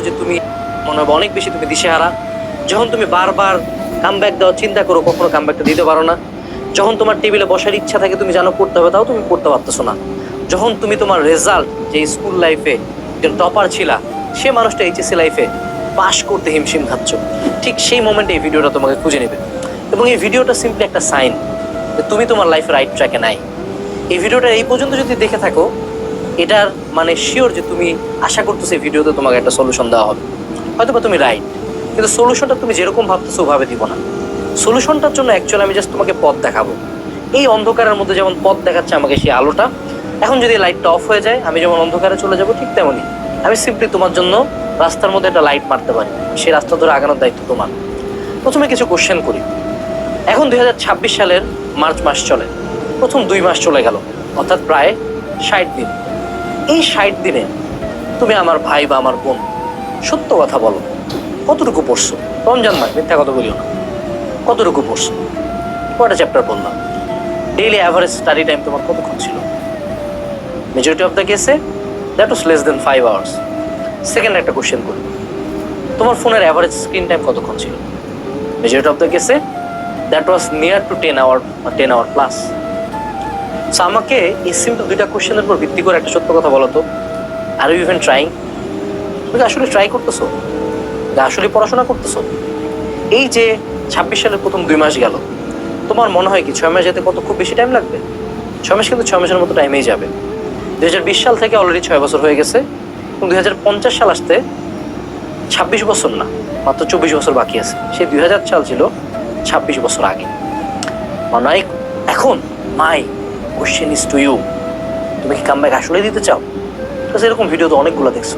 যে তুমি মনে হবে অনেক বেশি তুমি দিশেহারা, যখন তুমি বারবার কামব্যাক দেওয়ার চিন্তা করো কখনো কামব্যাকটা দিতে পারো না, যখন তোমার টেবিলে বসার ইচ্ছা থাকে তুমি জানো পড়তে হবে তাও তুমি পড়তে পারতেছো না, যখন তুমি তোমার রেজাল্ট যে স্কুল লাইফে যে টপার ছিলা সে মানুষটা এইচএসসি লাইফে পাশ করতে হিমশিম খাচ্ছ, ঠিক সেই মোমেন্টে এই ভিডিওটা তোমাকে খুঁজে নেবে। এবং এই ভিডিওটা সিম্পলি একটা সাইন যে তুমি তোমার লাইফে রাইট ট্র্যাকে নাই। এই ভিডিওটা এই পর্যন্ত যদি দেখে থাকো এটার মানে শিওর যে তুমি আশা করতেছো এই ভিডিওতে তোমাকে একটা সলিউশন দেওয়া হবে। হয়তো বা তুমি রাইট, কিন্তু সলিউশনটা তুমি যেরকম ভাবতেছো ওভাবে দিব না। সলিউশনটার জন্য অ্যাকচুয়ালি আমি জাস্ট তোমাকে পথ দেখাবো। এই অন্ধকারের মধ্যে যেমন পথ দেখাচ্ছে আমাকে সেই আলোটা, এখন যদি লাইটটা অফ হয়ে যায় আমি যেমন অন্ধকারে চলে যাব, ঠিক তেমনই আমি সিম্পলি তোমার জন্য রাস্তার মধ্যে একটা লাইট মারতে পারি। সেই রাস্তা ধরে আগানোর দায়িত্ব তোমার। প্রথমে কিছু কোশ্চেন করি। এখন 2026 সালের মার্চ মাস চলে, প্রথম 2 মাস চলে গেল, অর্থাৎ প্রায় 60 দিন। এই 60 দিনে তুমি আমার ভাই বা আমার বোন সত্য কথা বলো, কতটুকু পড়ছো? রমজান মাস, মিথ্যা কথা বলিও না। কতটুকু পড়ছো? কয়টা চ্যাপ্টার পড়লাম? ডেইলি অ্যাভারেজ স্টাডি টাইম তোমার কতক্ষণ ছিল? মেজরিটি অফ দ্য কেসে that was less than 5 hours. Second একটা কোশ্চেন করি, তোমার ফোনের অ্যাভারেজ স্ক্রিন টাইম কতক্ষণ ছিল? মেজরিটি অফ দ্য কেসে that was near to 10 hour বা 10 আওয়ার প্লাস। সো আমাকে এই সিম্পল 2টা কোশ্চেনের উপর ভিত্তি করে একটা সত্য কথা বলো তো, আর ইউ ইভেন ট্রাইং? তুমি আসলে ট্রাই করতেছো? আসলে পড়াশোনা করতেছো? এই যে 26 সালের প্রথম 2 মাস গেল, তোমার মনে হয় কি 6 মাস যেতে কত খুব বেশি টাইম লাগবে? 6 মাস কিন্তু 6 মাসের মতো টাইমেই যাবে। 2020 সাল থেকে অলরেডি 6 বছর হয়ে গেছে এবং 2050 সাল আসতে 26 বছর না, মাত্র 24 বছর বাকি আছে। সেই 2000 সাল ছিল 26 বছর আগে। মানে এখন my question is to you, তুমি কি কামব্যাক আসলে দিতে চাও? এরকম ভিডিও তো অনেকগুলো দেখছো।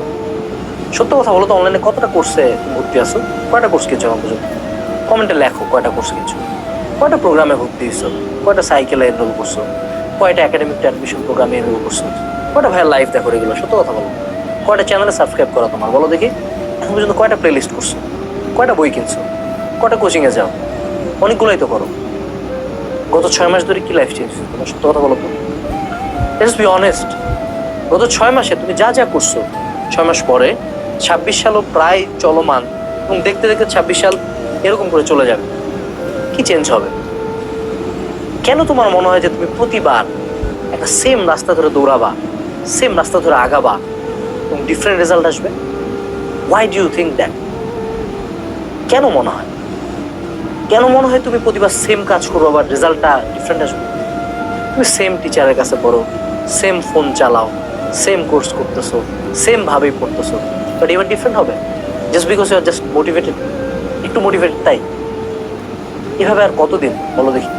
সত্য কথা বলো তো, অনলাইনে কতটা কোর্সে ভর্তি আছো? কয়টা কোর্স কিনছো এখন পর্যন্ত? কমেন্টে লেখো কয়টা কোর্স কিনছো, কয়টা প্রোগ্রামে ভর্তি হয়েছো, কয়টা সাইকেলে এনরোল করছো, কয়টা একাডেমিক অ্যাডমিশন প্রোগ্রামে এনরোল করছো, কয়টা ভাইয়া লাইভ দেখো এগুলো। সত্য কথা বলো, কয়টা চ্যানেলে সাবস্ক্রাইব করা তোমার? বলো দেখি। এখন পর্যন্ত কয়টা প্লে লিস্ট করছো, কয়টা বই কিনছো, কয়টা কোচিংয়ে যাও? অনেকগুলোই তো করো। গত 6 মাস ধরে কি লাইফ চেঞ্জ হয়েছে তোমার? সত্য কথা বলো তো, লেটস বি অনেস্ট। গত 6 মাসে তুমি যা যা করছো, 6 মাস পরে 26 সালও প্রায় চলমান এবং দেখতে দেখতে 26 সাল এরকম করে চলে যাবে। কি চেঞ্জ হবে? কেন তোমার মনে হয় যে তুমি প্রতিবার একটা সেম রাস্তা ধরে দৌড়াবা, সেম রাস্তা ধরে আগাবা এবং ডিফারেন্ট রেজাল্ট আসবে? Why do you think that? কেন মনে হয়? কেন মনে হয় তুমি প্রতিবার সেম কাজ করবো আবার রেজাল্টটা ডিফারেন্ট আসবে? তুমি সেম টিচারের কাছে পড়ো, সেম ফোন চালাও, সেম কোর্স করতেছো, সেম ভাবেই পড়তেছো, বাট এবার ডিফারেন্ট হবে just because you are just motivated, একটু মোটিভেটেড তাই? এভাবে আর কতদিন বলো দেখি?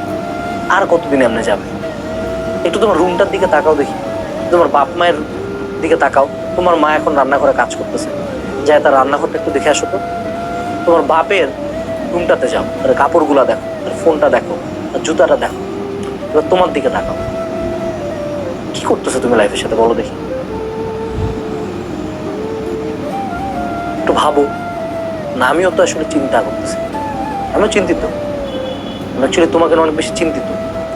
আর কতদিন এমনি যাবে? একটু তোমার রুমটার দিকে তাকাও দেখি, তোমার বাপ মায়ের দিকে তাকাও। তোমার মা এখন রান্নাঘরে কাজ করতেছে, যায় তার রান্নাঘরটা একটু দেখে আসো তো। তোমার বাপের রুমটাতে যাও, তার কাপড়গুলা দেখো, তার ফোনটা দেখো, তার জুতাটা দেখো। এবার তোমার দিকে তাকাও, কি করতেছো তুমি লাইফের সাথে বলো দেখি? একটু ভাবো না। আমিও তো আসলে চিন্তা করতেছি, আমিও চিন্তিত। আমি অ্যাকচুয়ালি তোমাকে অনেক বেশি চিন্তিত।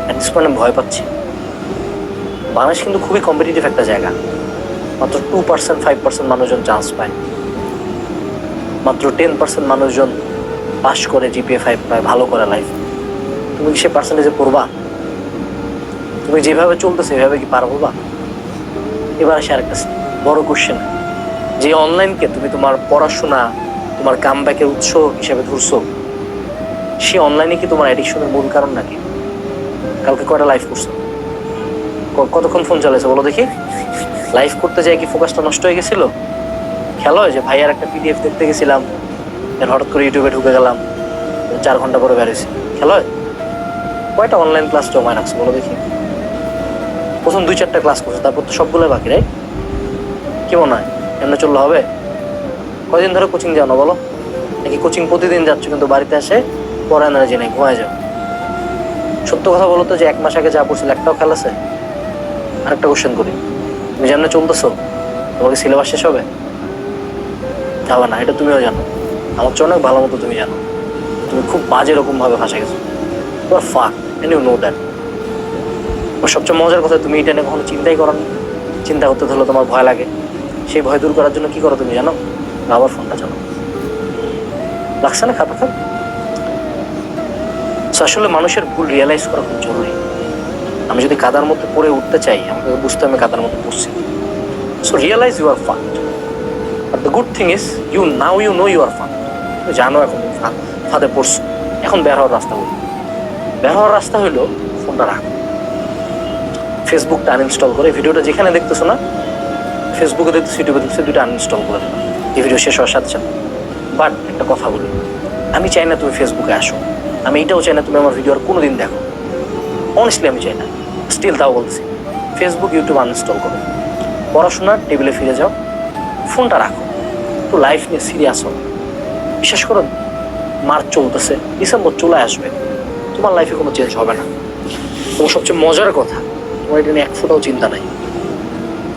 অ্যাট দিস পয়েন্ট আমি ভয় পাচ্ছি। বাংলাদেশ কিন্তু খুবই কম্পিটিটিভ একটা জায়গা। মাত্র 2% 5% মানুষজন চান্স পায়, মাত্র 10% মানুষজন পাস করে, জিপিএ 5 পায়, ভালো করে লাইফ। তুমি কি সে পার্সেন্টেজে পড়বা? তুমি যেভাবে চলতেছে এভাবে কি পারবো বা? এবার আসে আরেকটা বড় কোশ্চেন, যে অনলাইনকে তুমি তোমার পড়াশোনা, তোমার কামব্যাকের উৎস হিসেবে ধরছো, সে অনলাইনে কি তোমার অ্যাডিকশনের মূল কারণ নাকি? কালকে কয়টা লাইভ করছো? কতক্ষণ ফোন চালাইছো বলো দেখি? লাইভ করতে যাই কি ফোকাসটা নষ্ট হয়ে গেছিল? খেয়াল হয় যে ভাইয়ার একটা পিডিএফ দেখতে গেছিলাম, হঠাৎ করে ইউটিউবে ঢুকে গেলাম, 4 ঘন্টা পরে বেরোছি? খেয়াল হয়? কয়টা অনলাইন ক্লাস জমা রাখছো বলো দেখি? প্রথম 2-4টা ক্লাস করছো, তারপর তো সবগুলো বাকি, রাইট? কি মনে হয় এমনি চললে হবে? কয়দিন ধরে কোচিং যাও না বলো? নাকি কোচিং প্রতিদিন যাচ্ছ কিন্তু বাড়িতে এসে পড়া এনার্জি নেই, ঘুমায় যাও? সত্য কথা বলো তো, যে 1 মাস আগে যা পড়ছিল একটাও খেয়াল আছে? আরেকটা কোশ্চেন করি, তুমি যেমন চলতেছো তোমাকে সিলেবাস শেষ হবে? যাবে না, এটা তুমিও জানো। আমার চেয়ে অনেক ভালো মতো তুমি জানো তুমি খুব বাজে রকম ভাবে ভাসা গেছো। তোমার ফাক, এন্ড ইউ নো দ্যাট। সবচেয়ে মজার কথা, তুমি এটা নিয়ে কখনো চিন্তাই করো না। চিন্তা করতে ধরলে তোমার ভয় লাগে। সেই ভয় দূর করার জন্য কি করো তুমি জানো? আবার ফোনটা চালাও। লাগছে না খাতা খাত? আসলে মানুষের ভুল রিয়েলাইজ করা খুব জরুরি। আমি যদি কাদার মধ্যে পড়ে উঠতে চাই, আমাকে বুঝতে আমি কাদার মধ্যে পড়ছি। So realise you are fucked. But the good thing is you know you are fucked. তুমি জানো এখন তুমি ফাঁদে পড়ছো। এখন বের হওয়ার রাস্তা হলো, বের হওয়ার রাস্তা হলো ফোনটা রাখ। ফেসবুকটা আনইনস্টল করে, ভিডিওটা যেখানে দেখতেছো না, ফেসবুকে দেখতেছো, ইউটিউবে দেখতেছো, দুটো আনইনস্টল করে দেবো এই ভিডিও শেষ হওয়ার সাথে সাথে। বাট একটা কথা বলি, আমি চাই না তুমি ফেসবুকে আসো, আমি এটাও চাই না তুমি আমার ভিডিও আর কোনোদিন দেখো। অনেস্টলি আমি চাই না। স্টিল তাও বলছি, ফেসবুক ইউটিউব আনইনস্টল করো, পড়াশোনার টেবিলে ফিরে যাও, ফোনটা রাখো, একটু লাইফ নিয়ে সিরিয়াস হও। বিশেষ করো মার্চ চলতেছে, ডিসেম্বর চলে আসবে, তোমার লাইফে কোনো চেঞ্জ হবে না। তোমার সবচেয়ে মজার কথা, তোমার এটা নিয়ে এক ফোটাও চিন্তা নাই।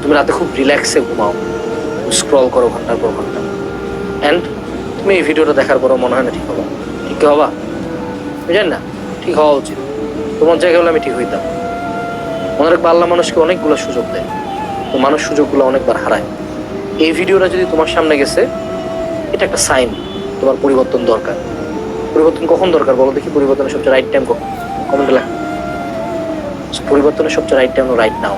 তুমি রাতে খুব রিল্যাক্সে ঘুমাও, স্ক্রল করো ঘন্টার পর ঘন্টা, অ্যান্ড তুমি এই ভিডিওটা দেখার পরও মনে হয় না ঠিক হবা। ঠিক কি হবা? বুঝলেন না? ঠিক হওয়া উচিত। তোমার জায়গায় হলে আমি ঠিক হইতাম। মনে রাখবো, আল্লাহ মানুষকে অনেকগুলো সুযোগ দেয়, তো মানুষ সুযোগগুলো অনেকবার হারায়। এই ভিডিওটা যদি তোমার সামনে গেছে, এটা একটা সাইন তোমার পরিবর্তন দরকার। পরিবর্তন কখন দরকার বলো দেখি? পরিবর্তনের সবচেয়ে রাইট টাইম কখন? কমেন্টে লেখো। পরিবর্তনের সবচেয়ে রাইট টাইম রাইট নাও।